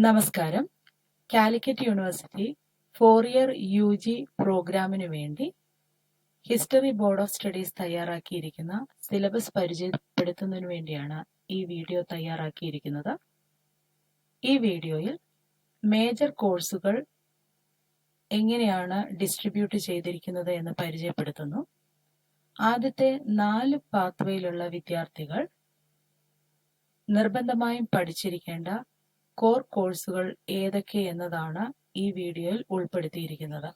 നമസ്കാരം. Calicut university 4-ഇയർ UG പ്രോഗ്രാമിനു വേണ്ടി ഹിസ്റ്ററി ബോർഡ് ഓഫ് സ്റ്റഡീസ് തയ്യാറാക്കിയിരിക്കുന്ന സിലബസ് പരിചയപ്പെടുത്തുന്നതിനു വേണ്ടിയാണ് ഈ വീഡിയോ തയ്യാറാക്കിയിരിക്കുന്നത്. ഈ വീഡിയോയിൽ മേജർ കോഴ്സുകൾ എങ്ങനെയാണ് ഡിസ്ട്രിബ്യൂട്ട് ചെയ്തിരിക്കുന്നത് എന്ന് പരിചയപ്പെടുത്തുന്നു. ആദ്യത്തെ 4 പാത്വേയിലുള്ള വിദ്യാർത്ഥികൾ നിർബന്ധമായും പഠിച്ചിരിക്കേണ്ട കോർ കോഴ്സുകൾ ഏതൊക്കെ എന്നതാണ് ഈ വീഡിയോയിൽ ഉൾപ്പെടുത്തിയിരിക്കുന്നത്.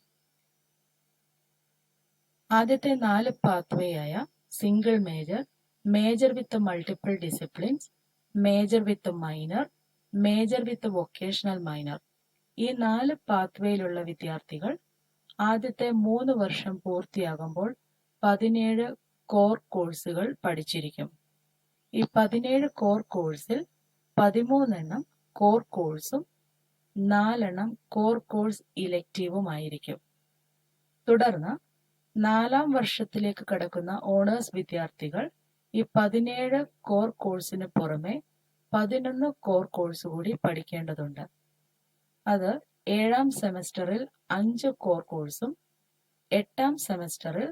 ആദ്യത്തെ 4 പാത്വേയായ single major, major with multiple disciplines, major with minor, major with vocational minor, ഈ 4 പാത്വേയിലുള്ള വിദ്യാർത്ഥികൾ ആദ്യത്തെ 3 വർഷം പൂർത്തിയാകുമ്പോൾ 17 കോർ കോഴ്സുകൾ പഠിച്ചിരിക്കും. ഈ 17 കോർ കോഴ്സിൽ 13 എണ്ണം കോർ കോഴ്സും 4 എണ്ണം കോർ കോഴ്സ് ഇലക്റ്റീവുമായിരിക്കും. തുടർന്ന് 4-ാം വർഷത്തിലേക്ക് കടക്കുന്ന ഓണേഴ്സ് വിദ്യാർത്ഥികൾ ഈ 17 കോർ കോഴ്സിന് പുറമെ 11 കോർ കോഴ്സ് കൂടി പഠിക്കേണ്ടതുണ്ട്. അത് 7-ാം സെമസ്റ്ററിൽ 5 കോർ കോഴ്സും 8-ാം സെമസ്റ്ററിൽ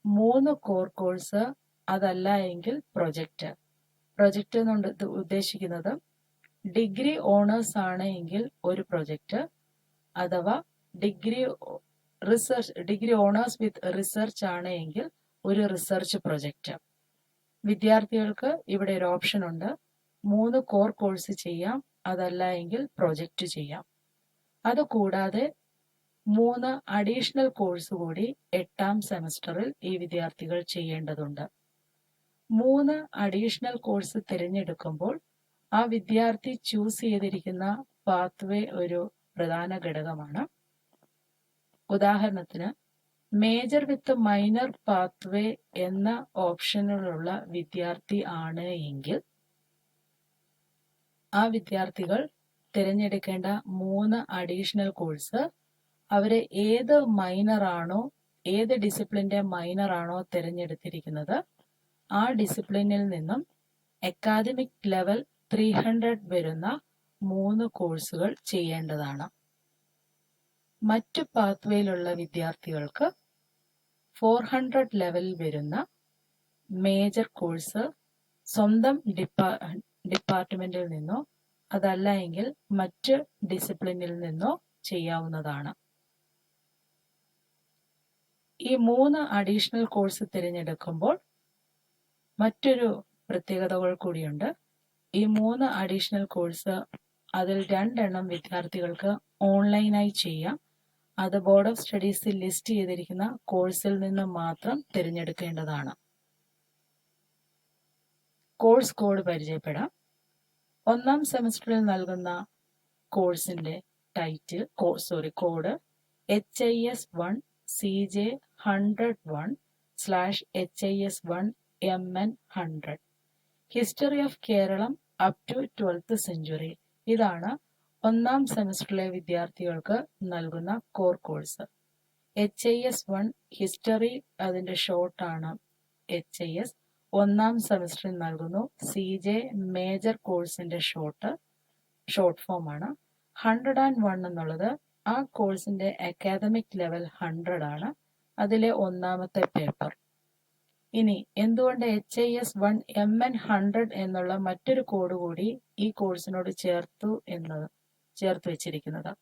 3 കോർ കോഴ്സ്, അതല്ല എങ്കിൽ പ്രൊജക്റ്റ് എന്നുകൊണ്ട് ഉദ്ദേശിക്കുന്നത് ഡിഗ്രി ഓണേഴ്സ് ആണ് എങ്കിൽ ഒരു പ്രൊജക്റ്റ്, അഥവാ ഡിഗ്രി ഓണേഴ്സ് വിത്ത് റിസർച്ച് ആണ് എങ്കിൽ ഒരു റിസർച്ച് പ്രൊജക്റ്റ്. വിദ്യാർത്ഥികൾക്ക് ഇവിടെ ഒരു ഓപ്ഷൻ ഉണ്ട്. 3 കോർ കോഴ്സ് ചെയ്യാം, അതല്ല എങ്കിൽ പ്രൊജക്റ്റ് ചെയ്യാം. അതുകൂടാതെ 3 അഡീഷണൽ കോഴ്സ് കൂടി 8-ാം സെമസ്റ്ററിൽ ഈ വിദ്യാർത്ഥികൾ ചെയ്യേണ്ടതുണ്ട്. 3 അഡീഷണൽ കോഴ്സ് തിരഞ്ഞെടുക്കുമ്പോൾ ആ വിദ്യാർത്ഥി ചൂസ് ചെയ്തിരിക്കുന്ന പാത്വേ ഒരു പ്രധാന ഘടകമാണ്. ഉദാഹരണത്തിന് മേജർ വിത്ത് മൈനർ പാത്വേ എന്ന ഓപ്ഷനിലുള്ള വിദ്യാർത്ഥി ആണ് എങ്കിൽ ആ വിദ്യാർത്ഥികൾ തിരഞ്ഞെടുക്കേണ്ട 3 അഡീഷണൽ കോഴ്സ് അവരെ ഏത് മൈനറാണോ, ഏത് ഡിസിപ്ലിന്റെ മൈനറാണോ തിരഞ്ഞെടുത്തിരിക്കുന്നത് ആ ഡിസിപ്ലിനിൽ നിന്നും അക്കാദമിക് ലെവൽ 300 വരുന്ന 3 കോഴ്സുകൾ ചെയ്യേണ്ടതാണ്. മറ്റു പാത്വേയിലുള്ള വിദ്യാർത്ഥികൾക്ക് 400 ലെവലിൽ വരുന്ന മേജർ കോഴ്സ് സ്വന്തം ഡിപ്പാർട്ട്മെന്റിൽ നിന്നോ അതല്ല എങ്കിൽ മറ്റ് ഡിസിപ്ലിനിൽ നിന്നോ ചെയ്യാവുന്നതാണ്. ഈ 3 അഡീഷണൽ കോഴ്സ് തിരഞ്ഞെടുക്കുമ്പോൾ മറ്റൊരു പ്രത്യേകതകൾ കൂടിയുണ്ട്. ഈ 3 അഡീഷണൽ കോഴ്സ് അതിൽ 2 എണ്ണം വിദ്യാർത്ഥികൾക്ക് ഓൺലൈനായി ചെയ്യാം. അത് ബോർഡ് ഓഫ് സ്റ്റഡീസിൽ ലിസ്റ്റ് ചെയ്തിരിക്കുന്ന കോഴ്സിൽ നിന്ന് മാത്രം തിരഞ്ഞെടുക്കേണ്ടതാണ്. കോഴ്സ് കോഡ് പരിചയപ്പെടാം. 1-ാം സെമസ്റ്ററിൽ നൽകുന്ന കോഴ്സിന്റെ code HIS1 CJ 100/HIS1MN100 history of Keralam up to 12th century. ഇതാണ് 1-ാം സെമസ്റ്ററിലെ വിദ്യാർത്ഥികൾക്ക് നൽകുന്ന കോർ കോഴ്സ്. HIS1 ഹിസ്റ്ററി, അതിന്റെ ഷോർട്ടാണ് HIS. 1-ാം സെമസ്റ്ററിൽ നൽകുന്നു. CJ മേജർ കോഴ്സിന്റെ ഷോർട്ട് ഫോം ആണ്. 101 എന്നുള്ളത് ആ കോഴ്സിന്റെ അക്കാദമിക് ലെവൽ 100 ആണ്. അതിലെ 1-ാമത്തെ പേപ്പർ. ഇനി എന്തുകൊണ്ട് HIS1 MN100 എന്നുള്ള മറ്റൊരു കോഡ് കൂടി ഈ കോഴ്സിനോട് ചേർത്ത് വെച്ചിരിക്കുന്നത്?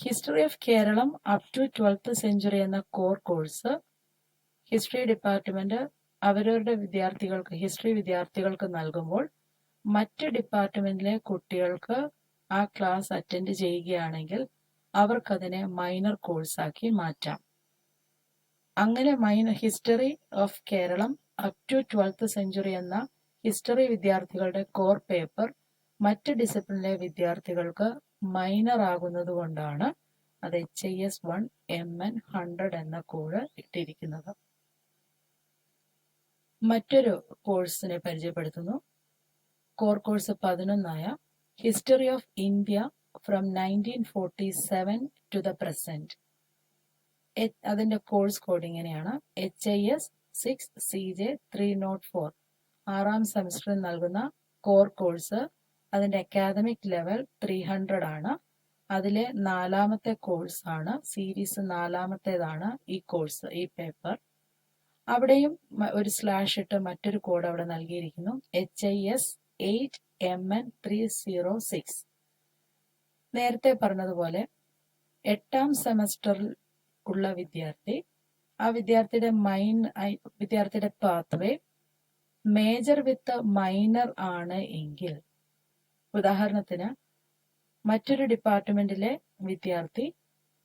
History of Keralam up to 12th century എന്ന കോർ കോഴ്സ് ഹിസ്റ്ററി ഡിപ്പാർട്ട്മെന്റ് അവരവരുടെ ഹിസ്റ്ററി വിദ്യാർത്ഥികൾക്ക് നൽകുമ്പോൾ മറ്റ് ഡിപ്പാർട്ട്മെന്റിലെ കുട്ടികൾക്ക് ആ ക്ലാസ് അറ്റൻഡ് ചെയ്യുകയാണെങ്കിൽ അവർക്കതിനെ മൈനർ കോഴ്സാക്കി മാറ്റാം. അങ്ങനെ history of Keralam up to 12th century എന്ന ഹിസ്റ്ററി വിദ്യാർത്ഥികളുടെ കോർ പേപ്പർ മറ്റ് ഡിസിപ്ലിനിലെ വിദ്യാർത്ഥികൾക്ക് മൈനർ ആകുന്നത് കൊണ്ടാണ് അത് HIS1 MN100 എന്ന കോഡ് ഇട്ടിരിക്കുന്നത്. മറ്റൊരു കോഴ്സിനെ പരിചയപ്പെടുത്തുന്നു. Core course 11 history of India from 1947 to the present. അതിന്റെ കോഴ്സ് കോഡ് ഇങ്ങനെയാണ്: HIS6 CJ 304. 6-ാം സെമസ്റ്ററിൽ നൽകുന്ന കോർ കോഴ്സ് അതിൻ്റെ അക്കാദമിക് ലെവൽ 300 ആണ്. അതിലെ 4ാമത്തെ കോഴ്സാണ്, സീരീസ് 4ാമത്തേതാണ് ഈ കോഴ്സ്, ഈ പേപ്പർ. അവിടെയും ഒരു സ്ലാഷ് ഇട്ട് മറ്റൊരു കോഡ് അവിടെ നൽകിയിരിക്കുന്നു, HIS 8MN306. നേരത്തെ പറഞ്ഞതുപോലെ 8ാം സെമസ്റ്ററിൽ ഉള്ള വിദ്യാർത്ഥി, ആ വിദ്യാർത്ഥിയുടെ പാത്വേ മേജർ വിത്ത് മൈനർ ആണ് എങ്കിൽ, ഉദാഹരണത്തിന് മറ്റൊരു ഡിപ്പാർട്ട്മെന്റിലെ വിദ്യാർത്ഥി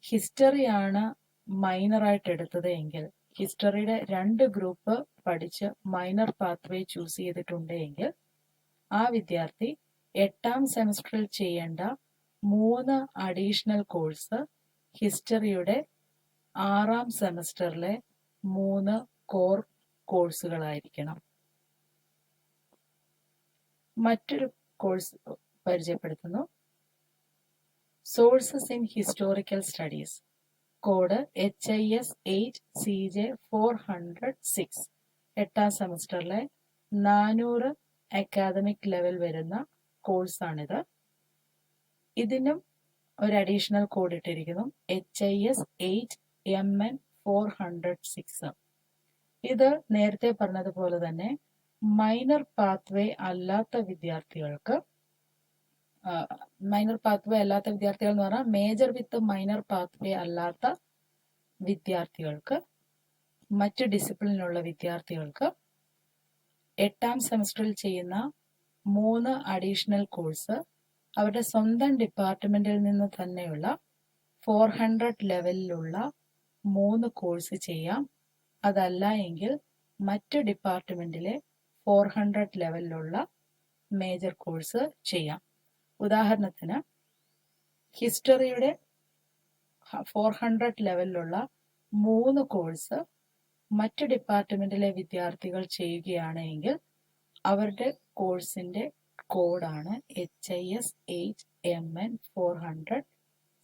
ഹിസ്റ്ററിയാണ് മൈനറായിട്ട് എടുത്തത് എങ്കിൽ, ഹിസ്റ്ററിയുടെ 2 ഗ്രൂപ്പ് പഠിച്ച് മൈനർ പാത്വേ ചൂസ് ചെയ്തിട്ടുണ്ട് എങ്കിൽ, ആ വിദ്യാർത്ഥി 8ാം സെമസ്റ്ററിൽ ചെയ്യേണ്ട 3 അഡീഷണൽ കോഴ്സ് ഹിസ്റ്ററിയുടെ 6ാം സെമസ്റ്ററിലെ 3 കോർ കോഴ്സുകളായിരിക്കണം. മറ്റൊരു കോഴ്സ് പരിചയപ്പെടുത്തുന്നു, sources in historical studies. Code HIS 8CJ406. 8ാം സെമസ്റ്ററിലെ 400 academic level വരുന്ന കോഴ്സാണിത്. ഇതിനും ഒരു അഡീഷണൽ കോഡ് ഇട്ടിരിക്കുന്നു, HIS 8MN406. ഇത് നേരത്തെ പറഞ്ഞതുപോലെ തന്നെ മൈനർ പാത്വേ അല്ലാത്ത വിദ്യാർത്ഥികൾക്ക്, എന്ന് പറഞ്ഞാൽ മേജർ വിത്ത് മൈനർ പാത്വേ അല്ലാത്ത വിദ്യാർത്ഥികൾക്ക്, മറ്റു ഡിസിപ്ലിനുള്ള വിദ്യാർത്ഥികൾക്ക് 8ാം സെമസ്റ്ററിൽ ചെയ്യുന്ന 3 അഡീഷണൽ കോഴ്സ് അവരുടെ സ്വന്തം ഡിപ്പാർട്ട്മെന്റിൽ നിന്ന് തന്നെയുള്ള 400 ലെവലിലുള്ള 3 കോഴ്സ് ചെയ്യാം. അതല്ല എങ്കിൽ മറ്റു ഡിപ്പാർട്ട്മെന്റിലെ 400 ലെവലിലുള്ള മേജർ കോഴ്സ് ചെയ്യാം. ഉദാഹരണത്തിന് ഹിസ്റ്ററിയുടെ 400 ലെവലിലുള്ള 3 കോഴ്സ് മറ്റു ഡിപ്പാർട്ട്മെന്റിലെ വിദ്യാർത്ഥികൾ ചെയ്യുകയാണെങ്കിൽ അവരുടെ കോഴ്സിന്റെ കോഡാണ് HIS 8MN406.